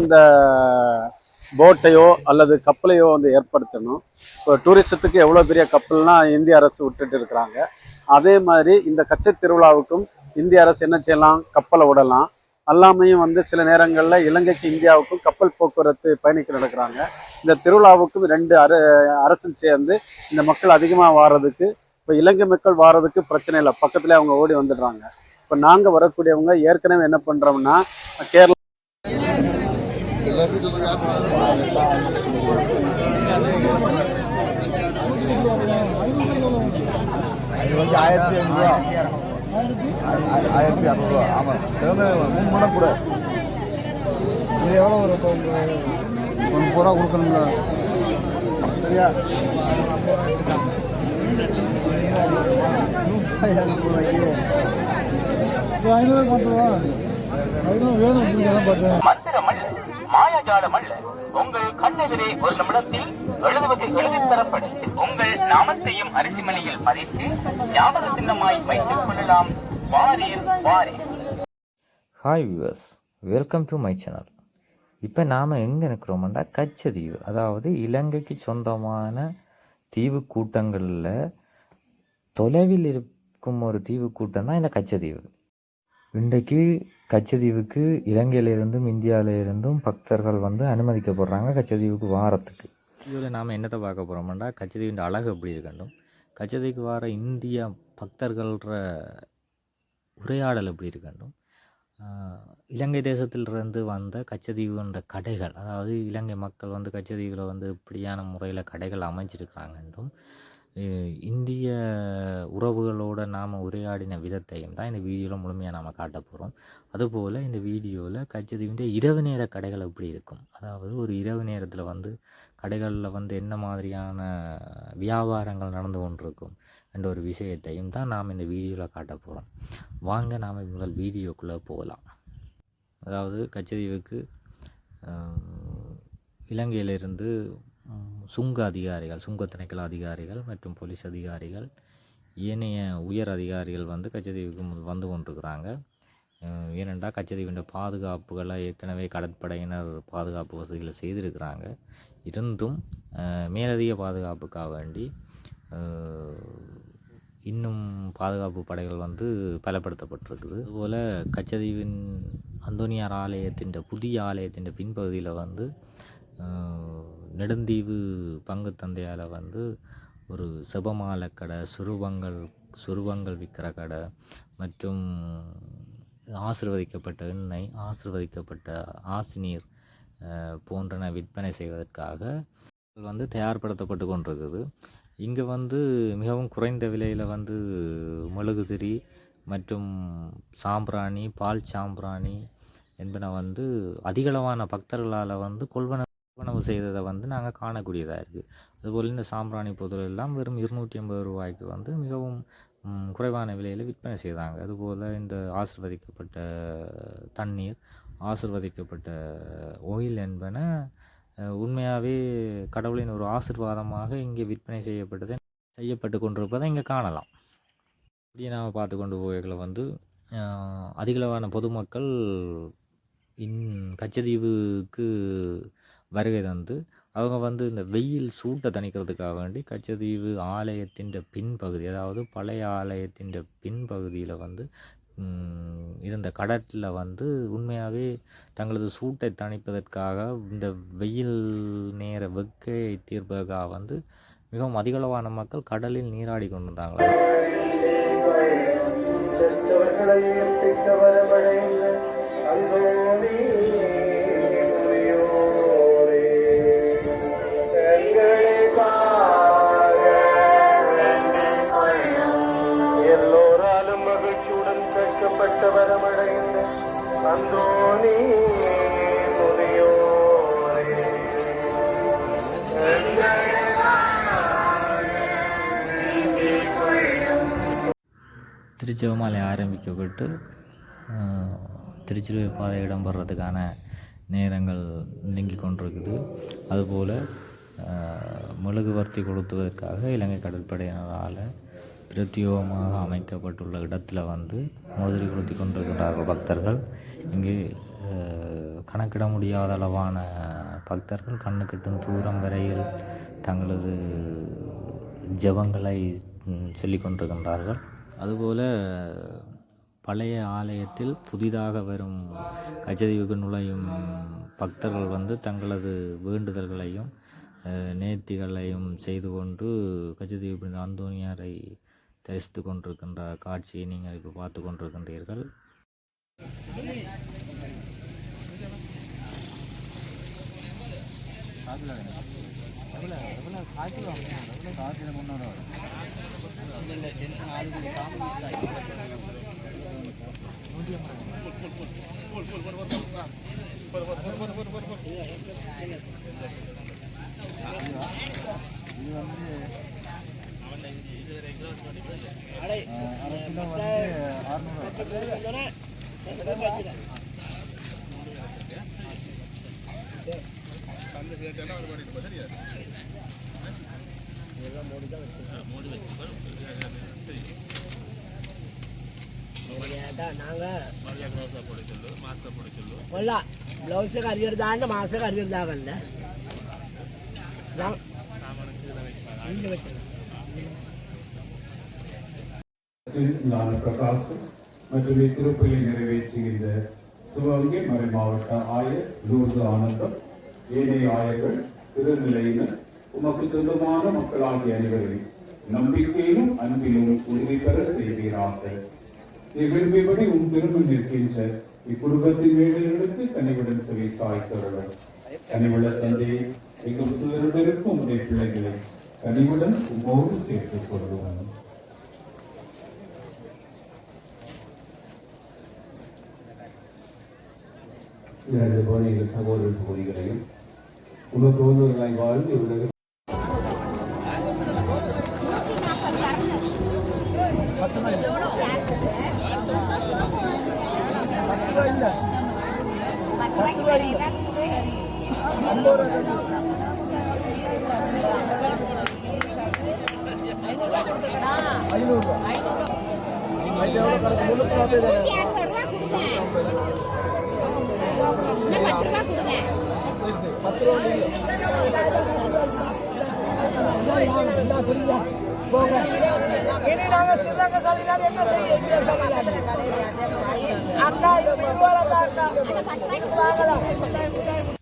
இந்த போட்டையோ அல்லது கப்பலையோ வந்து ஏற்படுத்தணும். இப்போ டூரிசத்துக்கு எவ்வளோ பெரிய கப்பல்லாம் இந்திய அரசு விட்டுட்டு இருக்கிறாங்க. அதே மாதிரி இந்த கச்சை திருவிழாவுக்கும் இந்திய அரசு என்ன செய்யலாம், கப்பலை விடலாம். அல்லாமையும் வந்து சில நேரங்களில் இலங்கைக்கு இந்தியாவுக்கும் கப்பல் போக்குவரத்து பயணிக்க நடக்கிறாங்க. இந்த திருவிழாவுக்கும் ரெண்டு அரசும் சேர்ந்து இந்த மக்கள் அதிகமாக வாரதுக்கு, இப்போ இலங்கை மக்கள் வாரதுக்கு பிரச்சனை இல்லை, பக்கத்துலேயே அவங்க ஓடி வந்துடுறாங்க. இப்போ நாங்கள் வரக்கூடியவங்க ஏற்கனவே என்ன பண்ணுறோம்னா, கேரளா ₹1500 ஆமாம். 3 மணி கூட இது எவ்வளோ ஒரு ₹1 கொடுக்கணுங்களா? சரியா? மாயாஜாலமல்ல, உங்கள் கண்ணெதிரே ஒரு நிமிடத்தில் எழுதி தரப்படும். உங்கள் நாமத்தையும் அரிசிமனையில் பதித்து ஞாபக சின்னமாய் வைத்துக் கொள்ளலாம். வாரீர் வாரீர். Hi viewers, welcome to my channel. இப்போ நாம் எங்கே இருக்கிறோம்னா கச்சதீவு, அதாவது இலங்கைக்கு சொந்தமான தீவு கூட்டங்களில் தொலைவில் இருக்கும் ஒரு தீவு கூட்டம் தான் இந்த கச்சதீவு. இன்றைக்கு கச்சதீவுக்கு இலங்கையிலிருந்தும் இந்தியாவிலிருந்தும் பக்தர்கள் வந்து அனுமதிக்கப்படுறாங்க கச்சதீவுக்கு வாரத்துக்கு. இதில் நாம் என்னத்தை பார்க்க போகிறோம்னா கச்சதீவின் அழகு எப்படி இருக்கட்டும், கச்சதீவுக்கு வார இந்திய பக்தர்கள்ற உரையாடல் எப்படி இருக்கட்டும், இலங்கை தேசத்திலிருந்து வந்த கச்சதீவுன்ற கடைகள், அதாவது இலங்கை மக்கள் வந்து கச்சதீவில் வந்து இப்படியான முறையில் கடைகள் அமைச்சிருக்கிறாங்கன்றும், இந்திய உறவுகளோடு நாம் உரையாடின விதத்தையும் தான் இந்த வீடியோவில் முழுமையாக நாம் காட்ட போகிறோம். அதுபோல் இந்த வீடியோவில் கச்சதீவிൻ്റെ இரவு நேர கடைகள் எப்படி இருக்கும், அதாவது ஒரு இரவு நேரத்தில் வந்து கடைகளில் வந்து என்ன மாதிரியான வியாபாரங்கள் நடந்து கொண்டிருக்கும் என்ற ஒரு விஷயத்தையும் தான் நாம் இந்த வீடியோவில் காட்ட போகிறோம். வாங்க நாம் முதல் வீடியோக்குள்ளே போகலாம். அதாவது கச்சதீவுக்கு இலங்கையிலிருந்து சுங்க அதிகாரிகள், சுங்க திணைக்கள அதிகாரிகள் மற்றும் போலீஸ் அதிகாரிகள், ஏனைய உயர் அதிகாரிகள் வந்து கச்சதீவுக்கு வந்து கொண்டிருக்கிறாங்க. ஏனென்றால் கச்சதீவின் பாதுகாப்புகளை ஏற்கனவே கடற்படையினர் பாதுகாப்பு வசதிகளை செய்திருக்கிறாங்க. இருந்தும் மேலதிக பாதுகாப்புக்காக வேண்டி இன்னும் பாதுகாப்பு படைகள் வந்து பலப்படுத்தப்பட்டிருக்குது. அதுபோல் கச்சதீவின் அந்தோனியார் ஆலயத்தின் புதிய ஆலயத்தின் பின்பகுதியில் வந்து நெடுந்தீவு பங்கு தந்தையால் வந்து ஒரு செபமாலை கடை, சுருவங்கள் விற்கிற கடை மற்றும் ஆசிர்வதிக்கப்பட்ட எண்ணெய், ஆசிர்வதிக்கப்பட்ட ஆசினீர் போன்றன விற்பனை செய்வதற்காக வந்து தயார்படுத்தப்பட்டு கொண்டிருக்குது. இங்கே வந்து மிகவும் குறைந்த விலையில் வந்து மெழுகுதிரி மற்றும் சாம்பிராணி, பால் சாம்பிராணி என்பன வந்து அதிகளவான பக்தர்களால் வந்து கொள்வனவு செய்ததை வந்து நாங்கள் காணக்கூடியதாக இருக்குது. அதுபோல் இந்த சாம்பிராணி பொருள் எல்லாம் வெறும் ₹250 வந்து மிகவும் குறைவான விலையில் விற்பனை செய்தாங்க. அதுபோல் இந்த ஆசிர்வதிக்கப்பட்ட தண்ணீர், ஆசிர்வதிக்கப்பட்ட ஆயில் என்பன உண்மையாகவே கடவுளின் ஒரு ஆசீர்வாதமாக இங்கே விற்பனை செய்யப்பட்டு கொண்டிருப்பதை இங்கே காணலாம். இப்படியே நாம் பார்த்து கொண்டு போய்களை வந்து அதிகளவான பொதுமக்கள் கச்சதீவுக்கு வருகை தந்து அவங்க வந்து இந்த வெயில் சூட்டை தணிக்கிறதுக்காக வேண்டி கச்சதீவு ஆலயத்தின் பின்பகுதி, அதாவது பழைய ஆலயத்தின் பின்பகுதியில் வந்து இருந்த கடலில் வந்து உண்மையாகவே தங்களது சூட்டை தணிப்பதற்காக, இந்த வெயில் நேர வெக்கையை தீர்ப்பதற்காக வந்து மிகவும் அதிகளவான மக்கள் கடலில் நீராடி கொண்டிருந்தாங்க. எல்லோராலும் மகிழ்ச்சியுடன் கேட்கப்பட்ட வரமடைந்த அந்தோனி முதியோரே திருச்சிவமாலை ஆரம்பிக்கப்பட்டு திருச்சிலுவை பாதை இடம்பெறதுக்கான நேரங்கள் நெருங்கி கொண்டிருக்குது. அதுபோல் மெழுகுவர்த்தி கொளுத்துவதற்காக இலங்கை கடற்படையினரால் பிரத்யேகமாக அமைக்கப்பட்டுள்ள இடத்துல வந்து மோதிரி கொளுத்தி கொண்டிருக்கிறார்கள் பக்தர்கள். இங்கு கணக்கிட முடியாத அளவான பக்தர்கள் கண்ணுக்கெட்டும் தூரம் வரையில் தங்களது ஜெபங்களை சொல்லிக் கொண்டிருக்கின்றார்கள். அதுபோல் பழைய ஆலயத்தில் புதிதாக வரும் கச்சதீவுக்கு நுழையும் பக்தர்கள் வந்து தங்களது வேண்டுதல்களையும் நேர்த்திகளையும் செய்து கொண்டு கச்சதீவு புனித அந்தோனியாரை தரிசித்து கொண்டிருக்கின்ற காட்சியை நீங்கள் இப்போ பார்த்து கொண்டிருக்கின்றீர்கள். ब्लाउज करियर दांड मास करियर दागंड ஞான பிரகாசம் மற்றும் இத்திருப்பலி நிறைவேற்றுகின்ற சிவகங்கை மறை மாவட்ட ஆயர் லூர்து ஆனந்தம், ஏனைய ஆயர்கள், திருநிலையினர், உமக்கு சொந்தமான மக்களாகிய அனைவரையும் நம்பிக்கையிலும் அன்பிலும் உறுதி பெற செய்வீராக. விரும்பியபடி உன் திரும்ப நிற்கின்ற இக்குடும்பத்தின் வேலைகளுக்கு கனிவுடன் செவி சாய்த்தவர்கள் கனிவுள்ள தந்தையை எங்கள் சுதந்திரத்திற்கும் உடைய பிள்ளைகளை கனிவுடன் உம்மோடு சேர்த்துக் கொள்வோம். இரண்டு குழந்தைகள் சகோதர சகோதரிகளையும் உனக்கு ஒருவர்களாய் வாழ்ந்து இவர்கள்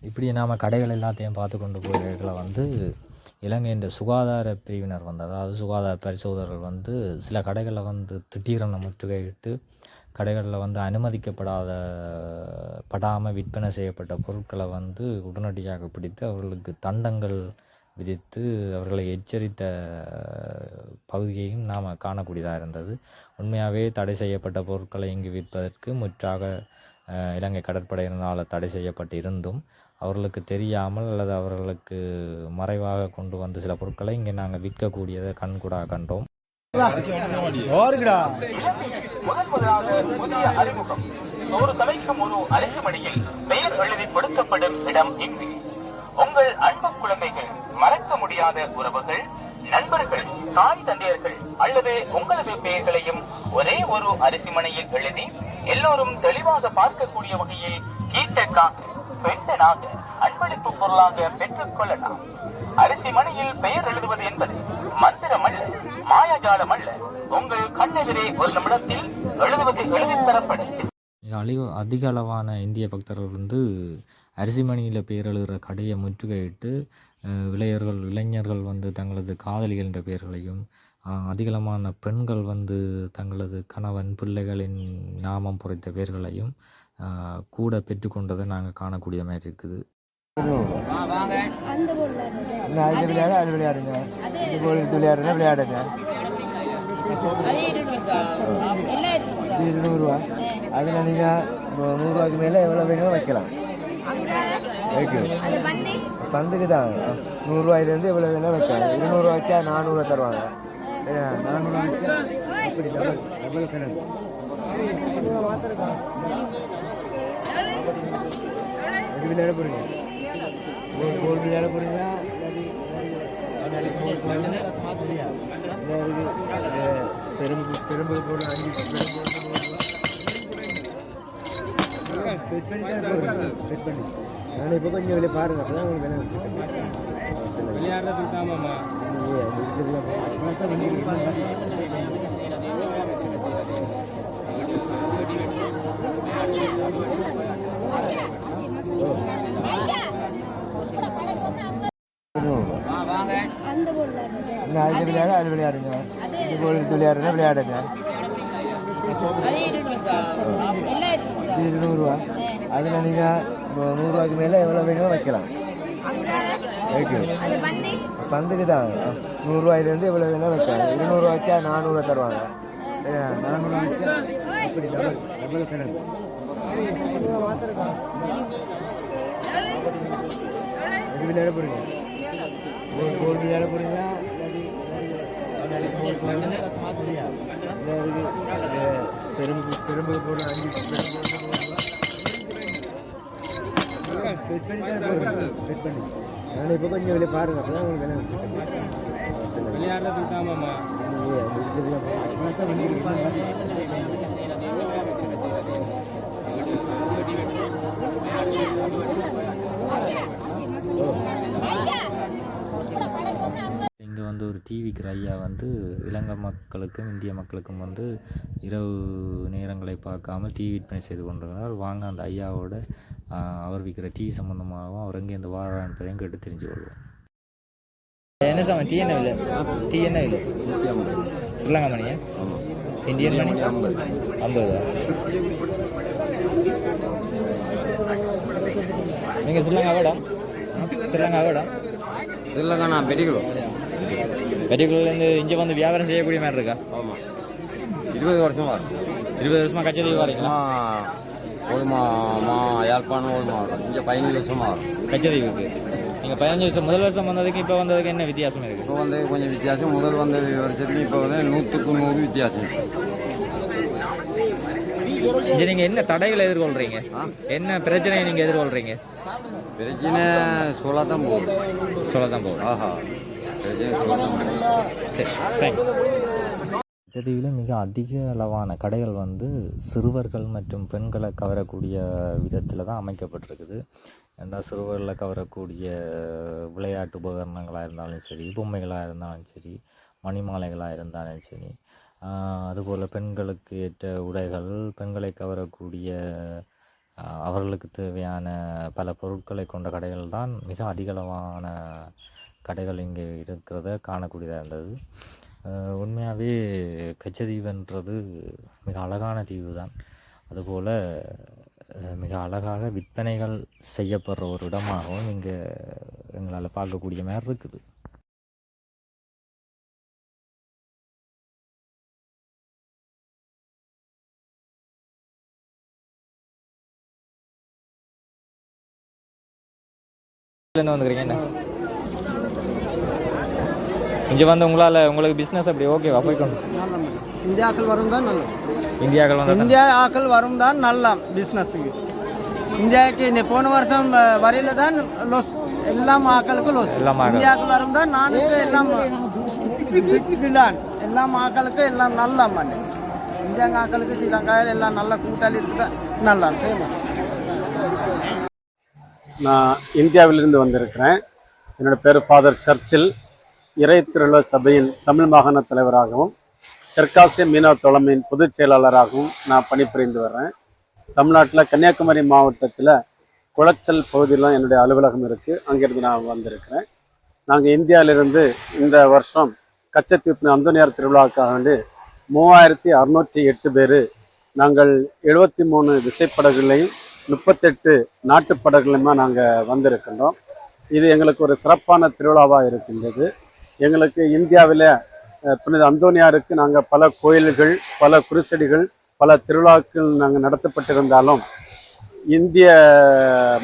இப்படி நாம் கடைகள் எல்லாத்தையும் பார்த்து கொண்டு போய்களை வந்து இலங்கையின் சுகாதார பிரிவினர் வந்து, அதாவது சுகாதார பரிசோதகர்கள் வந்து சில கடைகளில் வந்து திடீரென முற்றுகையிட்டு கடைகளில் வந்து படாமல் விற்பனை செய்யப்பட்ட பொருட்களை வந்து உடனடியாக பிடித்து அவர்களுக்கு தண்டங்கள் விதித்து அவர்களை எச்சரித்த பகுதியையும் நாம் காணக்கூடியதாக இருந்தது. உண்மையாகவே தடை செய்யப்பட்ட பொருட்களை இங்கு விற்பதற்கு முற்றாக இலங்கை கடற்படையினரால் தடை செய்யப்பட்டு இருந்தும் அவர்களுக்கு தெரியாமல் அல்லது அவர்களுக்கு மறைவாக கொண்டு வந்த சில பொருட்களை இங்கே நாங்கள் விற்கக்கூடியதை கண்கூடாக கண்டோம். முதலாக புதிய அறிமுகம். ஒரு சபைக்கும் ஒரு அரிசி மணியில் பெயர் எழுதி கொடுக்கப்படும் இடம் இங்கு. உங்கள் அன்பு குழந்தைகள், மறக்க முடியாத உறவுகள், நண்பர்கள், தாய் தந்தையர்கள் அல்லது உங்களது பெயர்களையும் ஒரே ஒரு அரிசி மணியில் எழுதி எல்லோரும் தெளிவாக பார்க்கக்கூடிய வகையில் கீட்டக்காக பெண்டனாக அன்பளிப்பு பொருளாக பெற்றுக் கொள்ளலாம். அரிசி மணியில் பெயர் எழுதுவது என்பது மந்திரம் அல்ல, மாயாஜாலம் அல்ல. உங்கள் கண்ணெதிரே ஒரு நிமிடத்தில் எழுதித் தரப்படும். அதிக அளவான இந்திய பக்தர்கள் வந்து அரிசிமணியில் பெயர் எழுதுகிற கடையை முற்றுகையிட்டு இளைஞர்கள் வந்து தங்களது காதலிகள் என்ற பெயர்களையும் அதிகளமான பெண்கள் வந்து தங்களது கணவன் பிள்ளைகளின் நாமம் பொறித்த பேர்களையும் கூட பெற்றுக்கொண்டதை நாங்கள் காணக்கூடிய மாதிரி இருக்குது. அது விளையாடுங்க, இந்த கோல் விளையாடுங்க, விளையாடுங்க. 200 அதில் நீங்கள் 100 மேலே எவ்வளோ வேணுமோ வைக்கலாம். பந்துக்கு தான் 100 எவ்வளோ வேணால் வைக்கலாம். 200 வச்சா 400 தருவாங்க. 400 வச்சா அப்படி டபுள் கணக்கு. இது விளையாட போகிறீங்க, கோல் விளையாட போகிறீங்களா? பெரும்பு போட 5 பண்ணி நான் இப்போ கொஞ்சம் வெளியே பாருங்க, அப்போ தான் உங்களுக்கு விளையாடுறதுக்காமம்மா அது விளையாட அது விளையாடுங்க, இந்த கோல் விளையாடுங்க, விளையாடுங்க. 200 அதில் நீங்கள் 100 மேலே எவ்வளோ வேணுமோ வைக்கலாம். பந்துக்கு தான் 100 எவ்வளோ வேணால் வைக்கலாம். 200 வச்சா 400 தருவாங்க. 400 வச்சா அப்படி டபுள் கணக்கு. இது விளையாட போகிறீங்க, கோல் விளையாட போகிறீங்களா? பெரும்பு போட 5 பண்ணி நான் இப்போ கொஞ்சம் வெளியே பாருங்க, அப்போ தான் உங்களுக்கு விளையாடுறதுக்காமம்மா இங்கே வந்து ஒரு டிவிக்கு ஐயா வந்து இலங்கை மக்களுக்கும் இந்திய மக்களுக்கும் வந்து இரவு நேரங்களை பார்க்காமல் டிவி விற்பனை செய்து கொண்டிருக்கிறார். வாங்க அந்த ஐயாவோட அவர் விற்கிற டீ சம்மந்தமாகவும் அவர் எங்கே இந்த வாழ என்பதையும் கேட்டு தெரிஞ்சு கொள்வோம். என்ன சாமி டீ என்ன இல்லை? டீ என்ன இல்லை? ஸ்ரீலங்கா மணியா? இந்தியன் மணி 50 ரூபா. நீங்கள் ஸ்ரீலங்கா வேடம்? ஸ்ரீலங்கா வேடம்? இல்லைங்க, நான் பெட்டிக்குள்ளேருந்து இங்கே வந்து வியாபாரம் செய்யக்கூடிய மாதிரி இருக்கா? ஆமாம், 20 வருஷமா 20 வருஷமாக கச்சேரி வரீங்களா? யாழ்ப்பாணம் ஒரு மாவட்டம். இங்கே 15 வருஷமாக வரும் கச்சேரிவுக்கு. நீங்கள் 15 வருஷம் முதல் வருஷம் வந்ததுக்கு இப்போ வந்ததுக்கு என்ன வித்தியாசம் இருக்குது? இப்போ வந்து கொஞ்சம் வித்தியாசம். முதல் வந்த வருஷத்துக்கு இப்போ வந்து 100க்கு 100 வித்தியாசம். இங்கே நீங்கள் என்ன தடைகளை எதிர்கொள்கிறீங்க? என்ன பிரச்சனையை நீங்கள் எதிர்கொள்கிறீங்க? பிரச்சனை சொல்லத்தான் போகுது. ஆஹா, பிரச்சனை சொல்லத்தான் போகுது. சரி, தேங்க்ஸ். கச்சதீவில் மிக அதிக அளவான கடைகள் வந்து சிறுவர்கள் மற்றும் பெண்களை கவரக்கூடிய விதத்தில் தான் அமைக்கப்பட்டிருக்குது. ஏன்னா சிறுவர்களை கவரக்கூடிய விளையாட்டு உபகரணங்களாக இருந்தாலும் சரி, பொம்மைகளாக இருந்தாலும் சரி, மணிமாலைகளாக இருந்தாலும் சரி, அதுபோல் பெண்களுக்கு ஏற்ற உடைகள், பெண்களை கவரக்கூடிய அவர்களுக்கு தேவையான பல பொருட்களை கொண்ட கடைகள் தான் மிக அதிகளவான கடைகள் இங்கே இருக்கிறத காணக்கூடியதாக இருந்தது. உண்மையாகவே கச்சதீவுன்றது மிக அழகான தீவு தான். அதுபோல் மிக அழகாக விற்பனைகள் செய்யப்படுற ஒரு இடமாகவும் இங்கே எங்களால் பார்க்கக்கூடிய மாதிரி இருக்குது. என்ன வந்துக்கிறீங்க? என்ன இங்கே வந்து உங்களுக்கு பிஸ்னஸ் அப்படி ஓகேவா போய்க்கொண்டு? இந்தியாக்கள் வரும் தான் நல்லா. இந்தியாக்கள் வந்து இந்தியா ஆக்கள் வரும் தான் நல்லா பிஸ்னஸுக்கு. இந்தியாவுக்கு இந்த போன வருஷம் வரையில தான் லோஸ், எல்லாம் ஆக்களுக்கு லோஸ். இந்தியாவுக்கு வரும் தான் நானுக்கு எல்லாம் எல்லாம் ஆக்களுக்கு எல்லாம் நல்லா பண்ணு. இந்தியா ஆக்களுக்கு ஸ்ரீலங்காவில் எல்லாம் நல்ல கூட்டாளி இருக்குதா, நல்லா ஃபேமஸ். நான் இந்தியாவிலிருந்து வந்திருக்கிறேன். என்னோடய பேர் ஃபாதர் சர்ச்சில். இறை திருள சபையின் தமிழ் மாகாண தலைவராகவும் தெற்காசிய மீனவ தொழமையின் பொதுச் செயலாளராகவும் நான் பணிபுரிந்து வர்றேன். தமிழ்நாட்டில் கன்னியாகுமரி மாவட்டத்தில் குளச்சல் பகுதியில் என்னுடைய அலுவலகம் இருக்குது. அங்கேருந்து நான் வந்திருக்கிறேன். நாங்கள் இந்தியாவிலிருந்து இந்த வருஷம் கச்சத்தீவு அந்தோனியார் திருவிழாவுக்காக வேண்டி 3608 பேர் நாங்கள் 73 விசைப்படகுகளையும் 38 நாட்டுப்படகுலையுமா நாங்கள் வந்திருக்கின்றோம். இது எங்களுக்கு ஒரு சிறப்பான திருவிழாவாக இருக்கின்றது. எங்களுக்கு இந்தியாவில் புனித அந்தோனியாருக்கு நாங்கள் பல கோயில்கள், பல குருசடிகள், பல திருவிழாக்கள் நாங்கள் நடத்தப்பட்டிருந்தாலும் இந்திய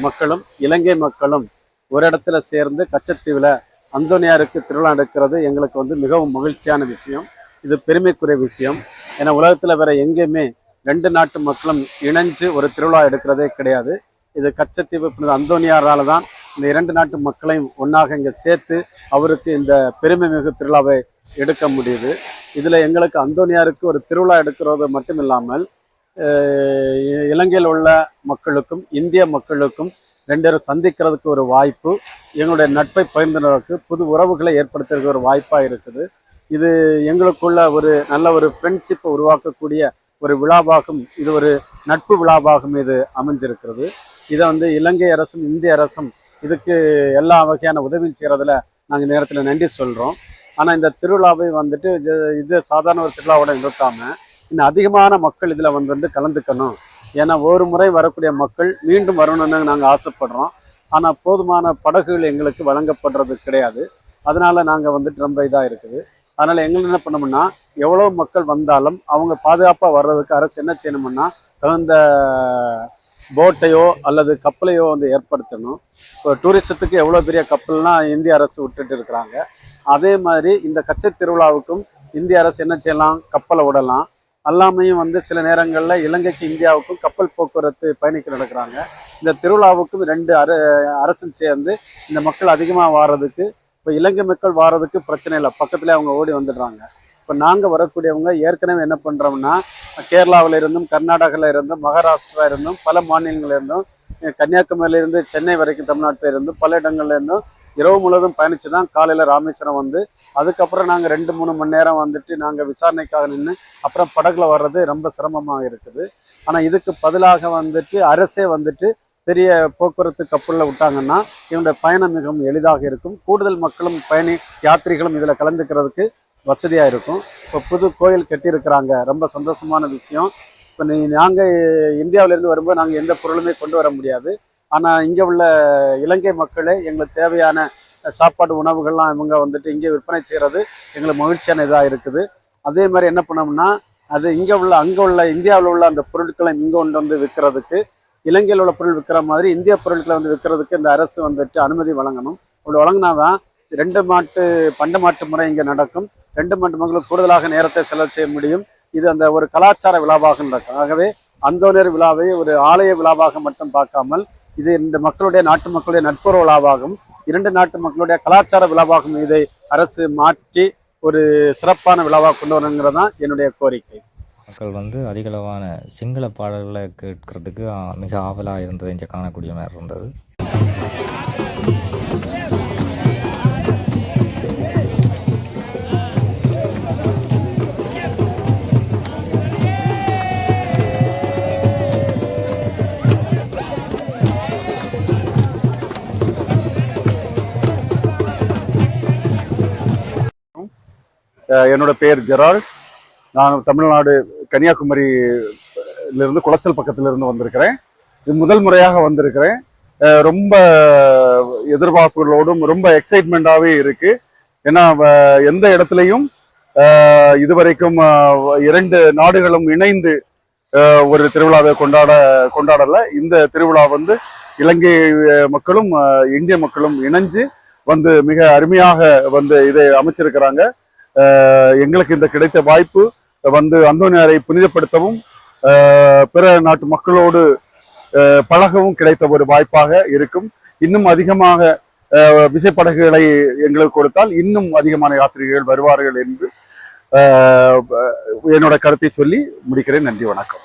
மக்களும் இலங்கை மக்களும் ஒரு இடத்துல சேர்ந்து கச்சத்தீவில் அந்தோனியாருக்கு திருவிழா நடக்கிறது எங்களுக்கு மிகவும் மகிழ்ச்சியான விஷயம். இது பெருமைக்குரிய விஷயம். ஏன்னா உலகத்தில் வேற எங்கேயுமே 2 நாட்டு மக்களும் இணைஞ்சு ஒரு திருவிழா எடுக்கிறதே கிடையாது. இது கச்சத்தீவு புனித அந்தோனியாரால் தான் இந்த 2 நாட்டு மக்களையும் ஒன்றாக இங்கே சேர்த்து அவருக்கு இந்த பெருமை மிகு திருவிழாவை எடுக்க முடியுது. இதில் எங்களுக்கு அந்தோனியாருக்கு ஒரு திருவிழா எடுக்கிறது மட்டும் இல்லாமல் இலங்கையில் உள்ள மக்களுக்கும் இந்திய மக்களுக்கும் 2 பேரும் சந்திக்கிறதுக்கு ஒரு வாய்ப்பு, எங்களுடைய நட்பை பகிர்ந்ததற்கு புது உறவுகளை ஏற்படுத்துறதுக்கு ஒரு வாய்ப்பாக இருக்குது. இது எங்களுக்குள்ள ஒரு நல்ல ஒரு ஃப்ரெண்ட்ஷிப்பை உருவாக்கக்கூடிய ஒரு விழாவாகும், இது ஒரு நட்பு விழாவாகும் இது அமைஞ்சிருக்கிறது. இதை இலங்கை அரசும் இந்திய அரசும் இதுக்கு எல்லா வகையான உதவியும் செய்கிறதுல நாங்கள் இந்த நேரத்தில் நன்றி சொல்கிறோம். ஆனால் இந்த திருவிழாவை இது சாதாரண ஒரு திருவிழாவோட நிறுத்தாமல் இன்னும் அதிகமான மக்கள் இதில் கலந்துக்கணும். ஏன்னா ஒரு முறை வரக்கூடிய மக்கள் மீண்டும் வரணும்னு நாங்கள் ஆசைப்படுறோம். ஆனால் போதுமான படகுகள் எங்களுக்கு வழங்கப்படுறது கிடையாது. அதனால் நாங்கள் ரொம்ப இதாக இருக்குது. அதனால் எங்களுக்கு என்ன பண்ணோம்னா, எவ்வளோ மக்கள் வந்தாலும் அவங்க பாதுகாப்பாக வர்றதுக்கு அரசு என்ன செய்யணும்னா தகுந்த போட்டையோ அல்லது கப்பலையோ ஏற்படுத்தணும். இப்போ டூரிசத்துக்கு எவ்வளோ பெரிய கப்பல்னால் இந்திய அரசு விட்டுட்டு இருக்கிறாங்க. அதே மாதிரி இந்த கச்சத் திருவிழாவுக்கும் இந்திய அரசு என்ன செய்யலாம், கப்பலை விடலாம். எல்லாமையும் சில நேரங்களில் இலங்கைக்கு இந்தியாவுக்கும் கப்பல் போக்குவரத்து பயணிக்க நடக்கிறாங்க. இந்த திருவிழாவுக்கும் 2 அரசும் சேர்ந்து இந்த மக்கள் அதிகமாக வாரதுக்கு, இப்போ இலங்கை மக்கள் வாரதுக்கு பிரச்சனை இல்லை, பக்கத்துலேயே அவங்க ஓடி வந்துடுறாங்க. இப்போ நாங்கள் வரக்கூடியவங்க ஏற்கனவே என்ன பண்ணுறோம்னா கேரளாவில் இருந்தும் கர்நாடகாவில் இருந்தும் மகாராஷ்டிரா இருந்தும் பல மாநிலங்களில் இருந்தும் கன்னியாகுமரியிலிருந்து சென்னை வரைக்கும் தமிழ்நாட்டில் இருந்தும் பல இடங்கள்ல இருந்தும் இரவு முழுவதும் பயணித்து தான் காலையில் ராமேஸ்வரம் அதுக்கப்புறம் நாங்கள் 2-3 மணி நேரம் நாங்கள் விசாரணைக்காக நின்று அப்புறம் படகுல வர்றது ரொம்ப சிரமமாக இருக்குது. ஆனால் இதுக்கு பதிலாக அரசே பெரிய போக்குவரத்து கப்பலில் விட்டாங்கன்னா இவங்களுடைய பயணம் மிகவும் எளிதாக இருக்கும். கூடுதல் மக்களும் யாத்திரிகளும் இதில் கலந்துக்கிறதுக்கு வசதியாக இருக்கும். இப்போ புது கோயில் கட்டியிருக்கிறாங்க, ரொம்ப சந்தோஷமான விஷயம். இப்போ நாங்கள் இந்தியாவிலேருந்து வரும்போது நாங்கள் எந்த பொருளுமே கொண்டு வர முடியாது. ஆனால் இங்கே உள்ள இலங்கை மக்களே எங்களுக்கு தேவையான சாப்பாடு உணவுகள்லாம் இவங்க இங்கே விற்பனை செய்கிறது எங்களுக்கு மகிழ்ச்சியான இதாக இருக்குது. அதே மாதிரி என்ன பண்ணோம்னா அது அங்கே உள்ள இந்தியாவில் உள்ள அந்த பொருட்களை இங்கே கொண்டு விற்கிறதுக்கு, இலங்கையில் உள்ள பொருள் விற்கிற மாதிரி இந்திய பொருட்களை விற்கிறதுக்கு இந்த அரசு அனுமதி வழங்கணும். அப்படி வழங்கினாதான் 2 மாட்டு பண்ட மாட்டு முறை இங்கே நடக்கும். 2 மாட்டு மக்களுக்கு கூடுதலாக நேரத்தை செலவு செய்ய முடியும். இது ஒரு கலாச்சார விழாவாக நடக்கும். ஆகவே அந்தோனியர் விழாவை ஒரு ஆலய விழாவாக மட்டும் பார்க்காமல் இது இந்த மக்களுடைய நாட்டு மக்களுடைய நட்புறவு விழாவாகும், 2 நாட்டு மக்களுடைய கலாச்சார விழாவாகும் இதை அரசு மாற்றி ஒரு சிறப்பான விழாவாக கொண்டு வரணுங்கிறது தான் என்னுடைய கோரிக்கை. மக்கள் அதிகளவான சிங்கள பாடல்களை கேட்கறதுக்கு மிக ஆவலாக இருந்தது, இங்கே காணக்கூடிய மாதிரி இருந்தது. என்னோட பேர் ஜெரால்ட். நான் தமிழ்நாடு கன்னியாகுமரியிலிருந்து குளச்சல் பக்கத்திலிருந்து வந்திருக்கிறேன். இது முதல் முறையாக வந்திருக்கிறேன். ரொம்ப எதிர்பார்ப்புகளோடும் ரொம்ப எக்ஸைட்மெண்ட்டாகவே இருக்கு. ஏன்னா எந்த இடத்துலையும் இதுவரைக்கும் 2 நாடுகளும் இணைந்து ஒரு திருவிழாவை கொண்டாடல. இந்த திருவிழா இலங்கை மக்களும் இந்திய மக்களும் இணைஞ்சு மிக அருமையாக இதை அமைச்சிருக்கிறாங்க. எங்களுக்கு இந்த கிடைத்த வாய்ப்பு அந்தோனியாரை புனிதப்படுத்தவும் பிற நாட்டு மக்களோடு பழகவும் கிடைத்த ஒரு வாய்ப்பாக இருக்கும். இன்னும் அதிகமாக விசைப்படகுகளை எங்களுக்கு கொடுத்தால் இன்னும் அதிகமான யாத்ரீகர்கள் வருவார்கள் என்று என்னோட கருத்தை சொல்லி முடிக்கிறேன். நன்றி, வணக்கம்.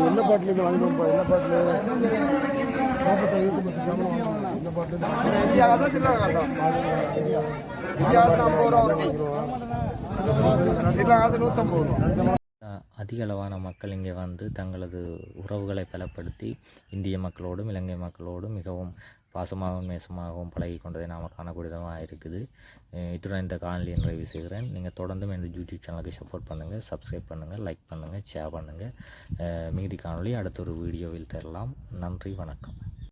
என்ன பாட்டில் வாங்கினோம், என்ன பாட்டில் அதிக அளவான மக்கள் இங்கே வந்து தங்களது உறவுகளை பலப்படுத்தி இந்திய மக்களோடும் இலங்கை மக்களோடும் மிகவும் பாசமாகவும் நேசமாகவும் பழகி கொண்டதை நாம் காணக்கூடியதாக இருக்குது. இத்துடன் இந்த காணொலியை நிறைவு செய்கிறேன். நீங்கள் தொடர்ந்தும் இந்த யூடியூப் சேனலுக்கு சப்போர்ட் பண்ணுங்கள், சப்ஸ்கிரைப் பண்ணுங்கள், லைக் பண்ணுங்கள், ஷேர் பண்ணுங்கள். மீதி காணொலி அடுத்த ஒரு வீடியோவில் தரலாம். நன்றி, வணக்கம்.